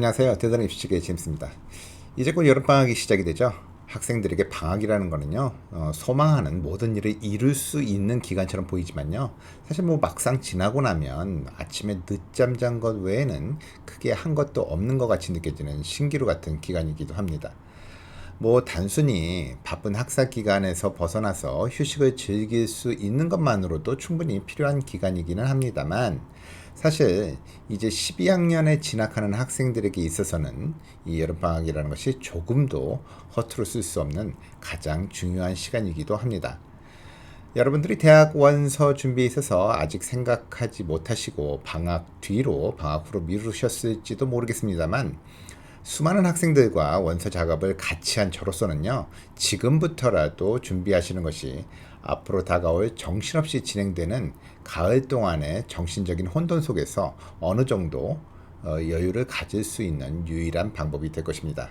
안녕하세요. 대단한 입시계의 제임스입니다. 이제 곧 여름방학이 시작이 되죠. 학생들에게 방학이라는 거는요, 소망하는 모든 일을 이룰 수 있는 기간처럼 보이지만요, 사실 뭐 막상 지나고 나면 아침에 늦잠 잔 것 외에는 크게 한 것도 없는 것 같이 느껴지는 신기루 같은 기간이기도 합니다. 뭐 단순히 바쁜 학사 기간에서 벗어나서 휴식을 즐길 수 있는 것만으로도 충분히 필요한 기간이기는 합니다만, 사실 이제 12학년에 진학하는 학생들에게 있어서는 이 여름방학이라는 것이 조금도 허투루 쓸 수 없는 가장 중요한 시간이기도 합니다. 여러분들이 대학 원서 준비에 있어서 아직 생각하지 못하시고 방학 뒤로 방학 후로 미루셨을지도 모르겠습니다만, 수많은 학생들과 원서 작업을 같이 한 저로서는요, 지금부터라도 준비하시는 것이 앞으로 다가올 정신없이 진행되는 가을 동안의 정신적인 혼돈 속에서 어느 정도 여유를 가질 수 있는 유일한 방법이 될 것입니다.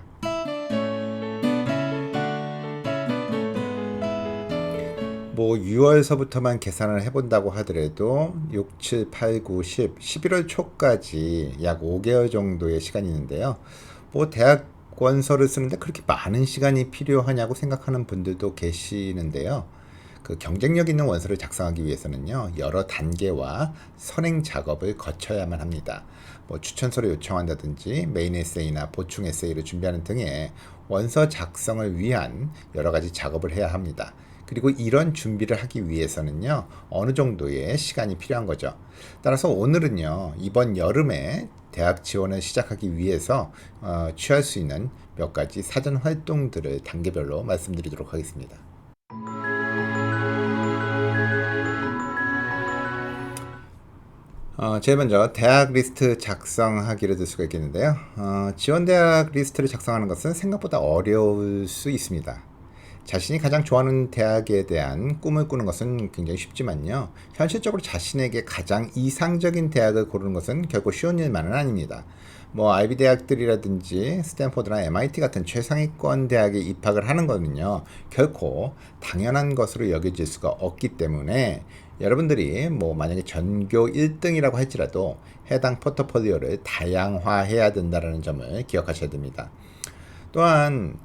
뭐 6월서부터만 계산을 해본다고 하더라도 6, 7, 8, 9, 10, 11월 초까지 약 5개월 정도의 시간이 있는데요. 뭐 대학 원서를 쓰는데 그렇게 많은 시간이 필요하냐고 생각하는 분들도 계시는데요. 그 경쟁력 있는 원서를 작성하기 위해서는요, 여러 단계와 선행 작업을 거쳐야만 합니다. 뭐 추천서를 요청한다든지 메인 에세이나 보충 에세이를 준비하는 등의 원서 작성을 위한 여러 가지 작업을 해야 합니다. 그리고 이런 준비를 하기 위해서는요, 어느 정도의 시간이 필요한 거죠. 따라서 오늘은요, 이번 여름에 대학 지원을 시작하기 위해서 취할 수 있는 몇 가지 사전 활동들을 단계별로 말씀드리도록 하겠습니다. 제일 먼저 대학 리스트 작성하기를 들 수가 있겠는데요. 지원 대학 리스트를 작성하는 것은 생각보다 어려울 수 있습니다. 자신이 가장 좋아하는 대학에 대한 꿈을 꾸는 것은 굉장히 쉽지만요, 현실적으로 자신에게 가장 이상적인 대학을 고르는 것은 결코 쉬운 일만은 아닙니다. 뭐 아이비 대학들이라든지 스탠포드나 MIT 같은 최상위권 대학에 입학을 하는 것은요, 결코 당연한 것으로 여겨질 수가 없기 때문에 여러분들이 뭐 만약에 전교 1등이라고 할지라도 해당 포트폴리오를 다양화해야 된다는 점을 기억하셔야 됩니다. 또한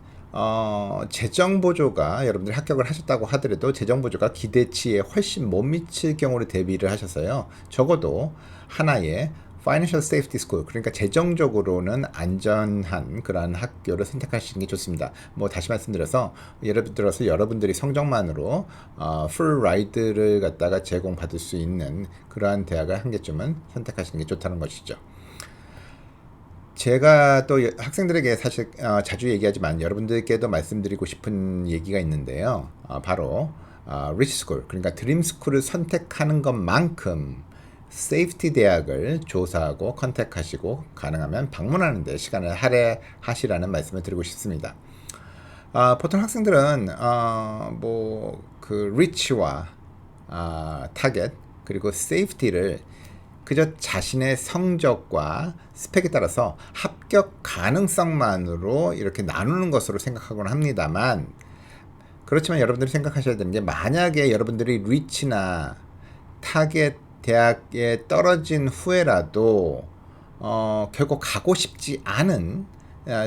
재정 보조가 여러분들이 합격을 하셨다고 하더라도 재정 보조가 기대치에 훨씬 못 미칠 경우를 대비를 하셔서요, 적어도 하나의 Financial Safety School, 그러니까 재정적으로는 안전한 그러한 학교를 선택하시는 게 좋습니다. 뭐 다시 말씀드려서 예를 들어서 여러분들이 성적만으로 Full Ride를 갖다가 제공받을 수 있는 그러한 대학을 한 개쯤은 선택하시는 게 좋다는 것이죠. 제가 또 학생들에게 사실 자주 얘기하지만 여러분들께도 말씀드리고 싶은 얘기가 있는데요. 바로 리치 스쿨, 그러니까 드림 스쿨을 선택하는 것만큼 세이프티 대학을 조사하고 컨택하시고 가능하면 방문하는 데 시간을 할애하시라는 말씀을 드리고 싶습니다. 보통 학생들은 뭐그 리치와 타겟 그리고 세이프티를 그저 자신의 성적과 스펙에 따라서 합격 가능성만으로 이렇게 나누는 것으로 생각하곤 합니다만, 그렇지만 여러분들이 생각하셔야 되는 게, 만약에 여러분들이 리치나 타겟 대학에 떨어진 후에라도 결국 가고 싶지 않은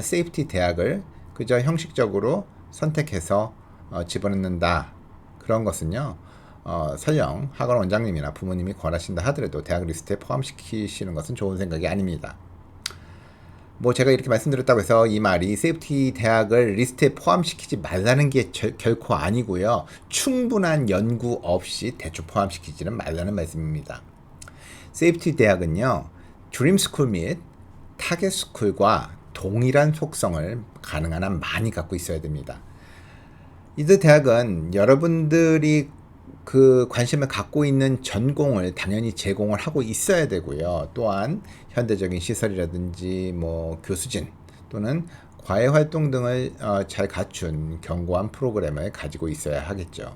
세이프티 대학을 그저 형식적으로 선택해서 집어넣는다, 그런 것은요, 설령 학원 원장님이나 부모님이 권하신다 하더라도 대학 리스트에 포함시키시는 것은 좋은 생각이 아닙니다. 뭐 제가 이렇게 말씀드렸다고 해서 이 말이 세이프티 대학을 리스트에 포함시키지 말라는 게 결코 아니고요, 충분한 연구 없이 대충 포함시키지는 말라는 말씀입니다. 세이프티 대학은요, 드림스쿨 및 타겟스쿨과 동일한 속성을 가능한 한 많이 갖고 있어야 됩니다. 이들 대학은 여러분들이 그 관심을 갖고 있는 전공을 당연히 제공을 하고 있어야 되고요. 또한 현대적인 시설이라든지 뭐 교수진 또는 과외 활동 등을 잘 갖춘 견고한 프로그램을 가지고 있어야 하겠죠.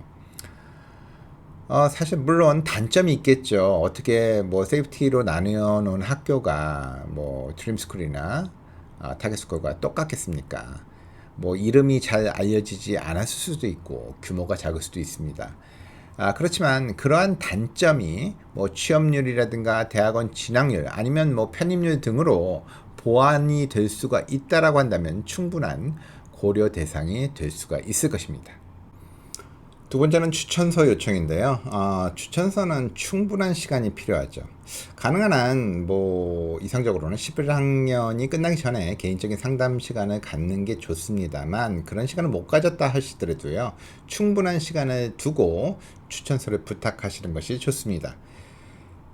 사실 물론 단점이 있겠죠. 어떻게 뭐 세이프티로 나누어 놓은 학교가 뭐 드림스쿨이나 타겟스쿨과 똑같겠습니까? 뭐 이름이 잘 알려지지 않았을 수도 있고 규모가 작을 수도 있습니다. 그렇지만 그러한 단점이 뭐 취업률이라든가 대학원 진학률 아니면 뭐 편입률 등으로 보완이 될 수가 있다라고 한다면 충분한 고려 대상이 될 수가 있을 것입니다. 두 번째는 추천서 요청인데요. 추천서는 충분한 시간이 필요하죠. 가능한 한 이상적으로는 11학년이 끝나기 전에 개인적인 상담 시간을 갖는 게 좋습니다만, 그런 시간을 못 가졌다 하시더라도요, 충분한 시간을 두고 추천서를 부탁하시는 것이 좋습니다.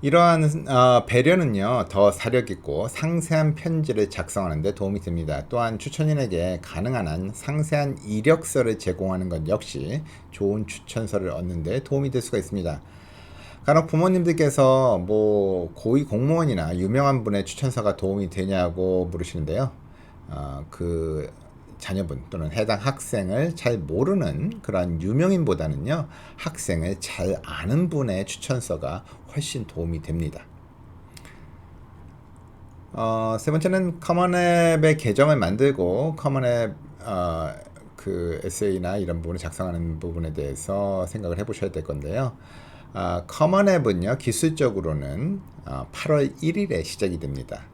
이러한 배려는요, 더 사력있고 상세한 편지를 작성하는 데 도움이 됩니다. 또한 추천인에게 가능한 한 상세한 이력서를 제공하는 것 역시 좋은 추천서를 얻는 데 도움이 될 수가 있습니다. 간혹 부모님들께서 고위 공무원이나 유명한 분의 추천서가 도움이 되냐고 물으시는데요. 그 자녀분 또는 해당 학생을 잘 모르는 그런 유명인보다는요, 학생을 잘 아는 분의 추천서가 훨씬 도움이 됩니다. 세 번째는 커먼앱의 계정을 만들고 커먼앱 그 에세이나 이런 부분을 작성하는 부분에 대해서 생각을 해보셔야 될 건데요. 커먼앱은요, 기술적으로는 8월 1일에 시작이 됩니다.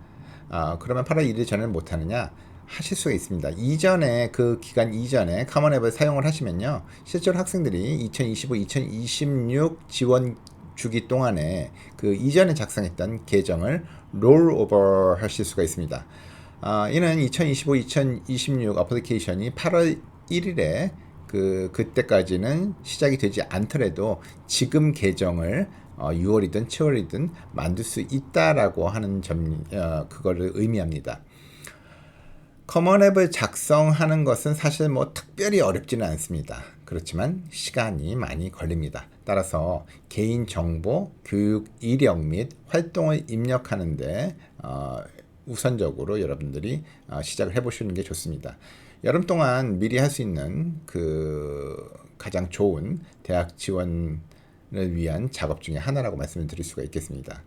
그러면 8월 1일 전에는 못하느냐? 하실 수가 있습니다. 이전에 그 기간 이전에 커먼앱을 사용을 하시면요, 실제로 학생들이 2025, 2026 지원 주기 동안에 그 이전에 작성했던 계정을 롤오버 하실 수가 있습니다. 이는 2025, 2026 어플리케이션이 8월 1일에 그때까지는 시작이 되지 않더라도 지금 계정을 6월이든 7월이든 만들 수 있다라고 하는 점, 그거를 의미합니다. 커먼앱을 작성하는 것은 사실 특별히 어렵지는 않습니다. 그렇지만 시간이 많이 걸립니다. 따라서 개인정보, 교육 이력 및 활동을 입력하는데 우선적으로 여러분들이 시작을 해보시는 게 좋습니다. 여름 동안 미리 할 수 있는 가장 좋은 대학 지원을 위한 작업 중에 하나라고 말씀을 드릴 수가 있겠습니다.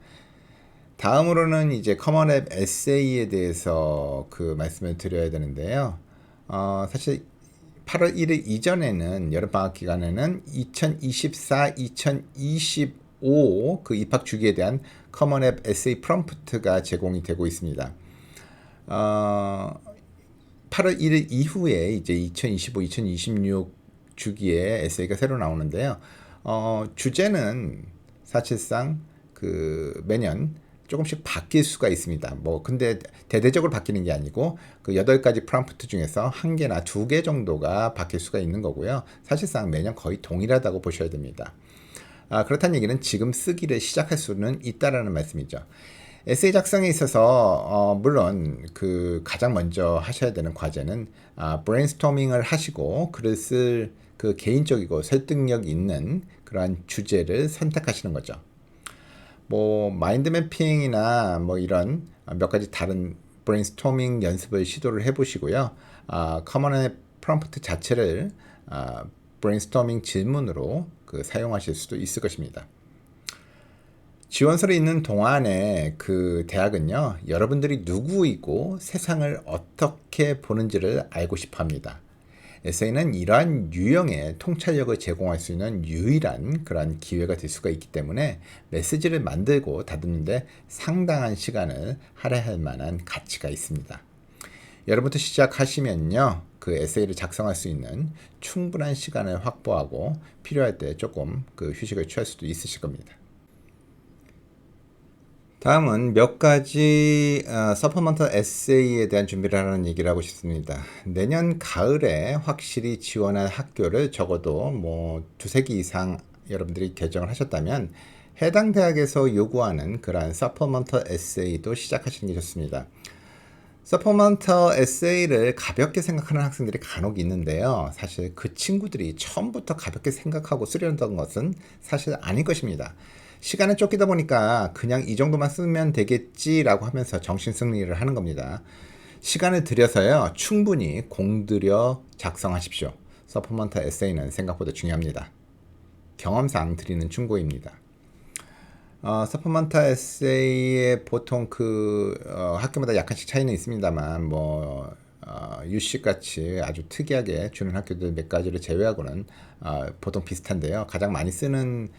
다음으로는 이제 커먼앱 에세이에 대해서 말씀을 드려야 되는데요. 사실 8월 1일 이전에는 여름방학 기간에는 2024-2025 그 입학 주기에 대한 커먼앱 에세이 프롬프트가 제공이 되고 있습니다. 8월 1일 이후에 이제 2025-2026 주기에 에세이가 새로 나오는데요. 주제는 사실상 매년 조금씩 바뀔 수가 있습니다. 근데 대대적으로 바뀌는 게 아니고 8가지 프롬프트 중에서 1개나 2개 정도가 바뀔 수가 있는 거고요. 사실상 매년 거의 동일하다고 보셔야 됩니다. 그렇다는 얘기는 지금 쓰기를 시작할 수는 있다라는 말씀이죠. 에세이 작성에 있어서 물론 가장 먼저 하셔야 되는 과제는 브레인스토밍을 하시고 글을 쓸 개인적이고 설득력 있는 그러한 주제를 선택하시는 거죠. 마인드 매핑이나 이런 몇 가지 다른 브레인스토밍 연습을 시도를 해보시고요. 커먼앱 프롬프트 자체를 브레인스토밍 질문으로 사용하실 수도 있을 것입니다. 지원서를 읽는 동안에 대학은요, 여러분들이 누구이고 세상을 어떻게 보는지를 알고 싶어 합니다. 에세이는 이러한 유형의 통찰력을 제공할 수 있는 유일한 그런 기회가 될 수가 있기 때문에 메시지를 만들고 다듬는데 상당한 시간을 할애할 만한 가치가 있습니다. 여러분부터 시작하시면요, 에세이를 작성할 수 있는 충분한 시간을 확보하고 필요할 때 조금 휴식을 취할 수도 있으실 겁니다. 다음은 몇 가지 서포먼털 에세이에 대한 준비를 하는 얘기를 하고 싶습니다. 내년 가을에 확실히 지원할 학교를 적어도 2-3개 이상 여러분들이 결정을 하셨다면 해당 대학에서 요구하는 그러한 서포먼털 에세이도 시작하시는 게 좋습니다. 서포먼털 에세이를 가볍게 생각하는 학생들이 간혹 있는데요. 사실 그 친구들이 처음부터 가볍게 생각하고 쓰려던 것은 사실 아닐 것입니다. 시간에 쫓기다 보니까 그냥 이 정도만 쓰면 되겠지라고 하면서 정신승리를 하는 겁니다. 시간을 들여서요, 충분히 공들여 작성하십시오. 서포먼털 에세이는 생각보다 중요합니다. 경험상 드리는 충고입니다. 서포먼털 에세이의 보통 학교마다 약간씩 차이는 있습니다만 UC같이 아주 특이하게 주는 학교들 몇 가지를 제외하고는 보통 비슷한데요. 가장 많이 주는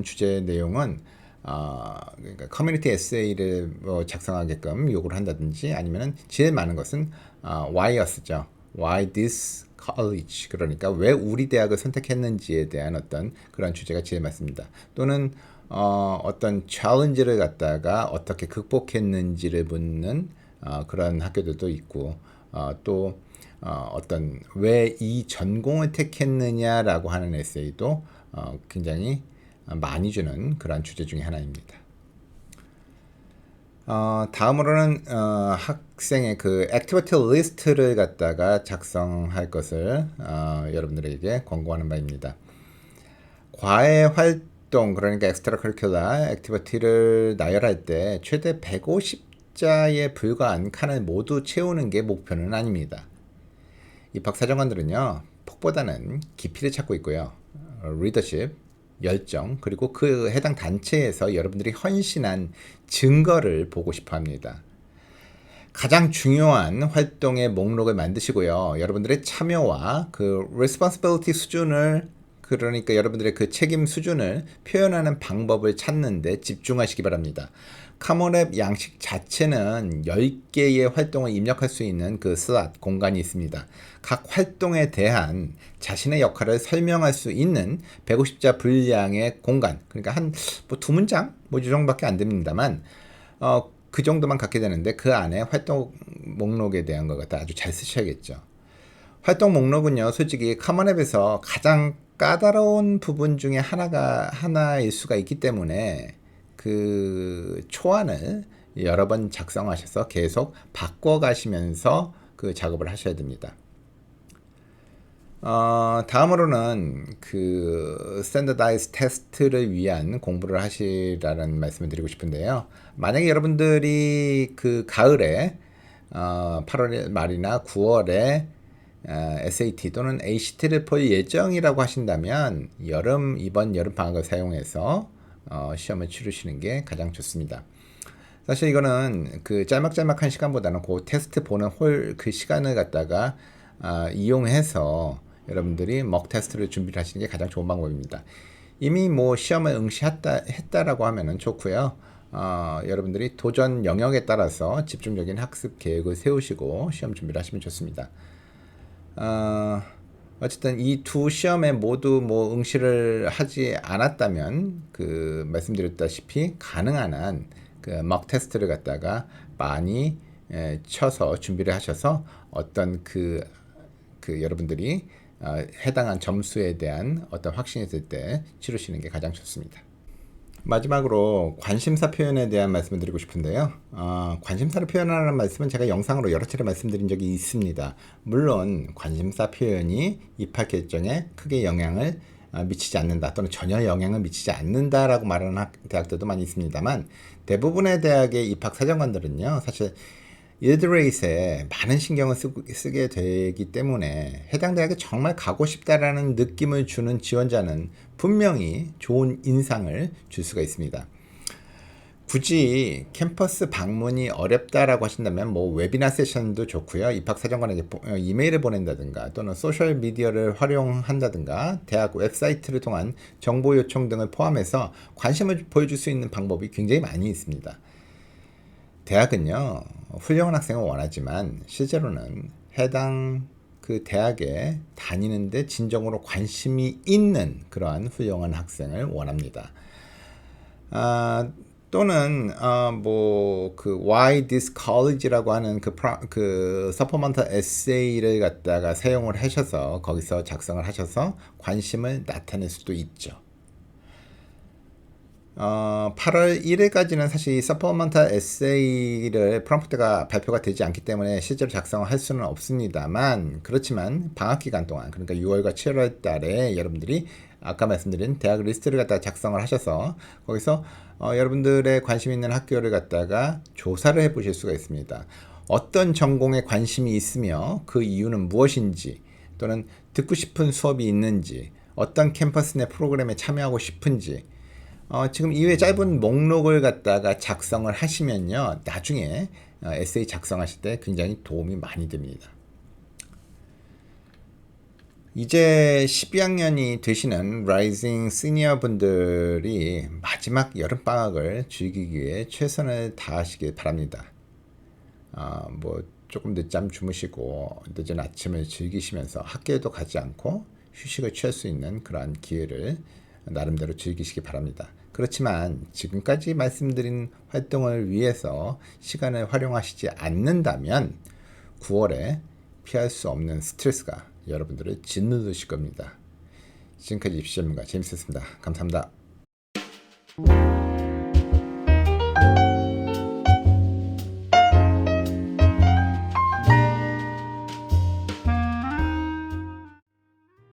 주제 내용은 그러니까 커뮤니티 에세이를 뭐 작성하게끔 요구를 한다든지 아니면은 제일 많은 것은 why였죠. Why this college? 그러니까 왜 우리 대학을 선택했는지에 대한 어떤 그런 주제가 제일 많습니다. 또는 어떤 챌린지를 갖다가 어떻게 극복했는지를 묻는 그런 학교들도 있고 또 어떤 왜 이 전공을 택했느냐라고 하는 에세이도 굉장히 많이 주는 그런 주제 중에 하나입니다. 다음으로는 학생의 그 액티비티 리스트를 갖다가 작성할 것을 여러분들에게 권고하는 바입니다. 과외 활동 그러니까 엑스트라 커리큘러 액티비티를 나열할 때 최대 150자에 불과한 칸을 모두 채우는 게 목표는 아닙니다. 입학사정관들은요 폭보다는 깊이를 찾고 있고요. 리더십, 열정 그리고 그 해당 단체에서 여러분들이 헌신한 증거를 보고 싶어 합니다. 가장 중요한 활동의 목록을 만드시고요. 여러분들의 참여와 그 responsibility 수준을 그러니까 여러분들의 그 책임 수준을 표현하는 방법을 찾는 데 집중하시기 바랍니다. 카모랩 양식 자체는 10개의 활동을 입력할 수 있는 그 슬롯 공간이 있습니다. 각 활동에 대한 자신의 역할을 설명할 수 있는 150자 분량의 공간, 그러니까 한 뭐 두 문장 뭐 이 정도밖에 안 됩니다만 그 정도만 갖게 되는데 그 안에 활동 목록에 대한 것 갖다 아주 잘 쓰셔야겠죠. 활동 목록은요, 솔직히 카모랩에서 가장 까다로운 부분 중에 하나일 수가 있기 때문에 그 초안을 여러 번 작성하셔서 계속 바꿔가시면서 그 작업을 하셔야 됩니다. 다음으로는 그 스탠더다이즈 테스트를 위한 공부를 하시라는 말씀을 드리고 싶은데요. 만약에 여러분들이 그 가을에 8월 말이나 9월에 SAT 또는 ACT를 볼 예정이라고 하신다면 이번 여름 방학을 사용해서 시험을 치르시는 게 가장 좋습니다. 사실 이거는 그 짤막짤막한 시간보다는 그 테스트 보는 그 시간을 갖다가 이용해서 여러분들이 먹 테스트를 준비를 하시는 게 가장 좋은 방법입니다. 이미 뭐 시험을 응시했다라고 하면은 좋고요. 여러분들이 도전 영역에 따라서 집중적인 학습 계획을 세우시고 시험 준비를 하시면 좋습니다. 어쨌든 이 두 시험에 모두 뭐 응시를 하지 않았다면 그 말씀드렸다시피 가능한 한 그 먹 테스트를 갖다가 많이 쳐서 준비를 하셔서 어떤 그 여러분들이 해당한 점수에 대한 어떤 확신이 있을 때 치르시는 게 가장 좋습니다. 마지막으로 관심사 표현에 대한 말씀을 드리고 싶은데요. 관심사를 표현하라는 말씀은 제가 영상으로 여러 차례 말씀드린 적이 있습니다. 물론 관심사 표현이 입학 결정에 크게 영향을 미치지 않는다 또는 전혀 영향을 미치지 않는다라고 말하는 대학들도 많이 있습니다만 대부분의 대학의 입학 사정관들은요 사실 일드레이스에 많은 신경을 쓰게 되기 때문에 해당 대학에 정말 가고 싶다라는 느낌을 주는 지원자는 분명히 좋은 인상을 줄 수가 있습니다. 굳이 캠퍼스 방문이 어렵다라고 하신다면 뭐 웨비나 세션도 좋고요. 입학사정관에게 이메일을 보낸다든가 또는 소셜미디어를 활용한다든가 대학 웹사이트를 통한 정보 요청 등을 포함해서 관심을 보여줄 수 있는 방법이 굉장히 많이 있습니다. 대학은요 훌륭한 학생을 원하지만 실제로는 해당 그 대학에 다니는데 진정으로 관심이 있는 그러한 훌륭한 학생을 원합니다. 또는 뭐 그 Why this college라고 하는 그 서포먼트 에세이를 갖다가 사용을 하셔서 거기서 작성을 하셔서 관심을 나타낼 수도 있죠. 8월 1일까지는 사실 이 서포먼트 에세이를 프롬프트가 발표가 되지 않기 때문에 실제로 작성을 할 수는 없습니다만 그렇지만 방학 기간 동안 그러니까 6월과 7월 달에 여러분들이 아까 말씀드린 대학 리스트를 갖다가 작성을 하셔서 거기서 여러분들의 관심 있는 학교를 갖다가 조사를 해 보실 수가 있습니다. 어떤 전공에 관심이 있으며 그 이유는 무엇인지 또는 듣고 싶은 수업이 있는지 어떤 캠퍼스 내 프로그램에 참여하고 싶은지 지금 이외에 짧은 목록을 갖다가 작성을 하시면요 나중에 에세이 작성하실 때 굉장히 도움이 많이 됩니다. 이제 12학년이 되시는 라이징 시니어 분들이 마지막 여름방학을 즐기기 위해 최선을 다하시길 바랍니다. 뭐 조금 늦잠 주무시고 늦은 아침을 즐기시면서 학교에도 가지 않고 휴식을 취할 수 있는 그러한 기회를 나름대로 즐기시기 바랍니다. 그렇지만 지금까지 말씀드린 활동을 위해서 시간을 활용하시지 않는다면 9월에 피할 수 없는 스트레스가 여러분들을 짓누르실 겁니다. 지금까지 입시 전문가 재밌었습니다. 감사합니다.